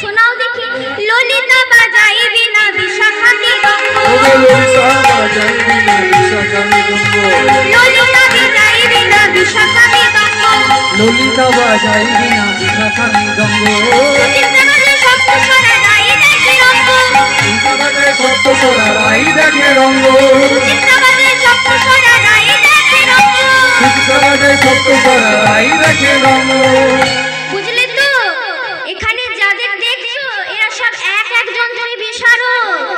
শোনাও দেখি। ললিতা বাজাই বিনা বিশাখা মৃদঙ্গ, ললিতা বাজাই বিনা বিশাখা মৃদঙ্গ, ললিতা বাজাই বিনা বিশাখা মৃদঙ্গ, ললিতা বাজাই বিনা বিশাখা মৃদঙ্গ, সপ্তস্বরা রাই দেখে রঙ্গ, সপ্তস্বরা রাই দেখে রঙ্গ, সপ্তস্বরা রাই দেখে রঙ্গ, সপ্তস্বরা রাই দেখে রঙ্গ। বুঝলে তো? এখানে যাদের দেখছো এরা সব এক একজন ধরে বিশারদ।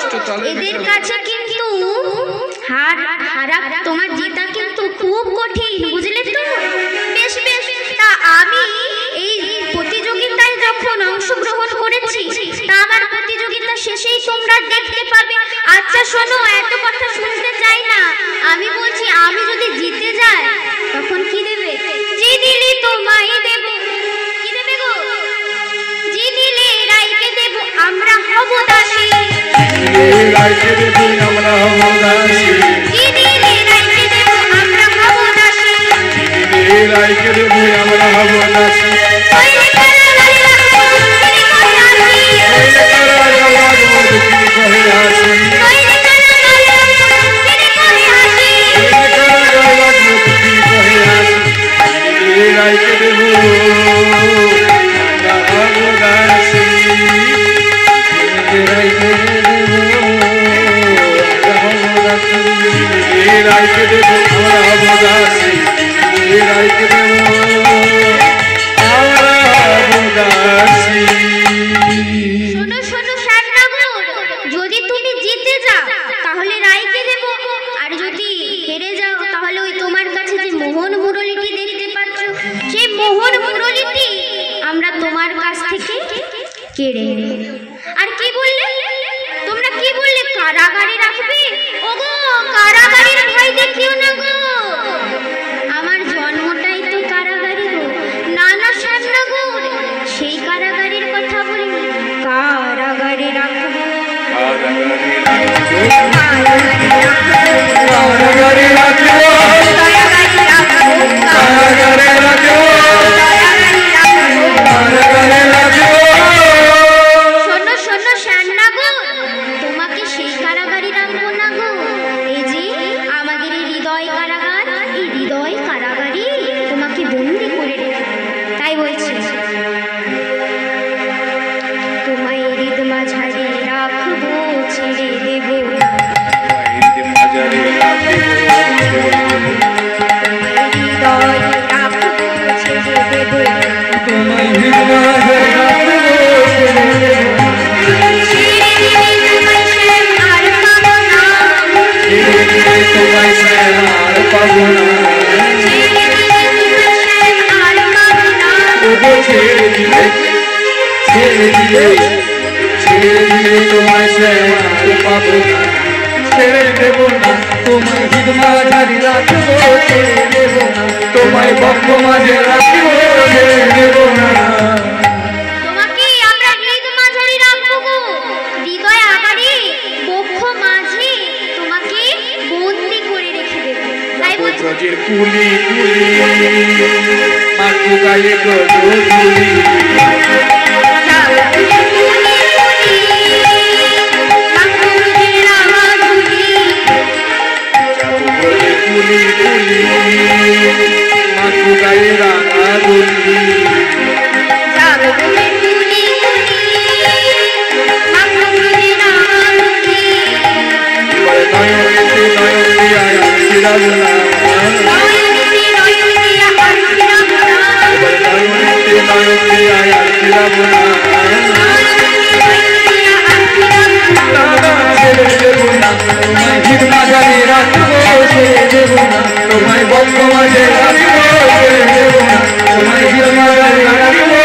এদের কাছে কিন্তু হারা তোমার জেতা কিন্তু খুব কঠিন, বুঝলে তো? বেশ বেশ, তা আমি এই প্রতিযোগিতায় যখন অংশগ্রহণ করেছি তা আমার প্রতিযোগিতা শেষেই তোমরা দেখতে পাবে। আচ্ছা শোনো, এত কথা শুনতে চাই না, আমি বলছি আমি যদি জিতে যাই তখন কি দেবে? যে দিলে তোমায় দেব। কি দেবে গো? যে দিলে রাইকে দেব, আমরা হব দাসী। রাইকে দেব আমরা হব দাসী, যে দিলে রাইকে দেব আমরা হব দাসী, রাইকে দেব আমরা হব দাসী। আর কি বললে তোমরা? কি বললে? কারাগারে রাখবে? ওগো, কারাগারের ভয় দেখিও না গো, আমার জন্মটাই তো কারাগারে গো। না না শ্যামনগর, সেই কারাগারের কথা বলিনি, কারাগারে রাখবো, কারাগারে রাখবো, কারাগারে রাখবো, কারাগারে রাখবো। শোনো শোনো শ্যামনগর, তোমাকে সেই কারাগারে রাখবো না গো। এই যে আমাদের এই হৃদয় কারাগার, এই হৃদয় কারাগারে তোমাকে বন্দি করে রেখে, তাই বলছি তোমায় হৃদ মাঝারে রাখবো, ছেড়ে দেবো, হৃদ মাঝারে রাখবো, হৃদয় রাখবো, ছেড়ে দেবো, তোমায় হৃদ মাঝারে রাখবো, ছেড়ে দেবো, ছেড়ে দিলে তোমায় শ্যাম আর পাবো না, ছেড়ে দিলে তোমায় শ্যাম আর পাবো না, ছেড়ে দিলে তোমায় শ্যাম আর পাবো না, ওগো ছেড়ে দিলে, ছেড়ে দিলে, ছেড়ে দিলে তোমায় শ্যাম আর পাবো না, ছেড়ে দেবো না, তোমায় হৃদ মাঝারে রাখবো, ছেড়ে দেবো না, তোমায় বক্ষ মাঝে রাখবো, ছেড়ে দেবো না। তোমাকে আমরা হৃদ মাঝারে রাখবো গো, হৃদয় আগারে বক্ষ মাঝে তোমাকে বন্দি করে রেখে দেবো, তাই বলছি। ব্রজের কুলি কুলি মাতু গায়ে গজো কুলি, ব্রজের কুলি কুলি মাতু গায়ে রাঙা গুলি, নয়নেতে নয়ন দিয়া আশীর্বাদ না, নয়নেতে নয়ন দিয়া আশীর্বাদ না, ছেড়ে দেবো না, তোমায় হৃদ মাঝারে রাখবো, ছেড়ে দেবো না, তোমায় বক্ষ মাঝে রাখবো, ছেড়ে দেবো না, তোমায় হৃদ মাঝারে রাখবো,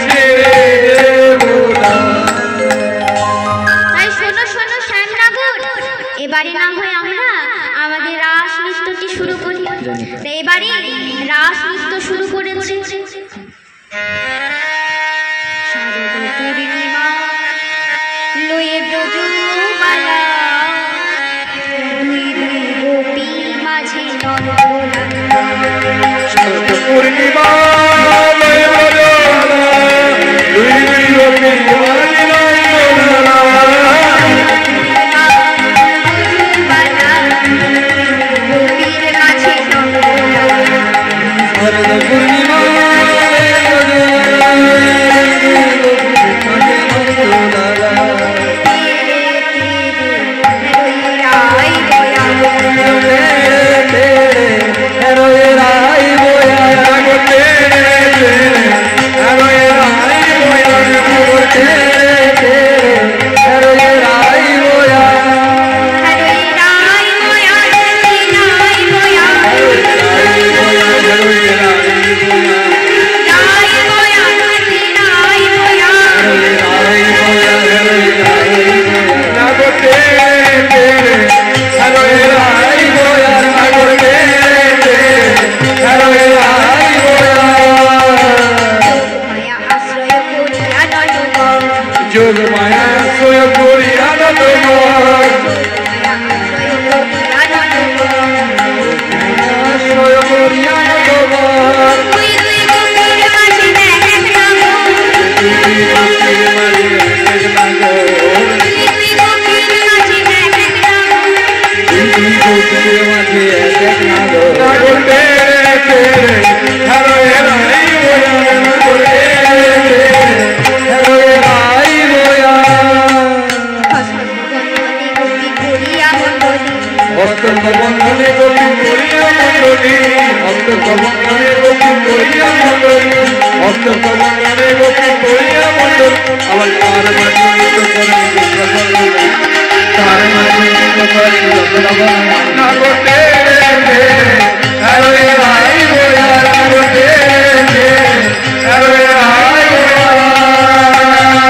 ছেড়ে দেবো না। তাই শোনো শোনো শ্যামনগর, এবারে না হয় আমরা আমাদের রাস নৃত্যটি শুরু করি। তাই এবারে রাস নৃত্য শুরু করেছে। শারদ পূর্ণিমা লয়ে ব্রজবালা, দুই দুই গোপী মাঝে নরদোলা, শারদ পূর্ণিমা লয়ে ব্রজবালা, যোগ মায়া আশ্রয় করি আনন্দ আশ্রয় করি আনন্দ বন্ধনে গোপী করিয়া মন্ডলী ভক্ত বন্ধনে গোপী করিয়া মন্ডলী ভক্ত বন্ধনে গোপী করিয়া মন্ডলী আবার তার না করতে ভাই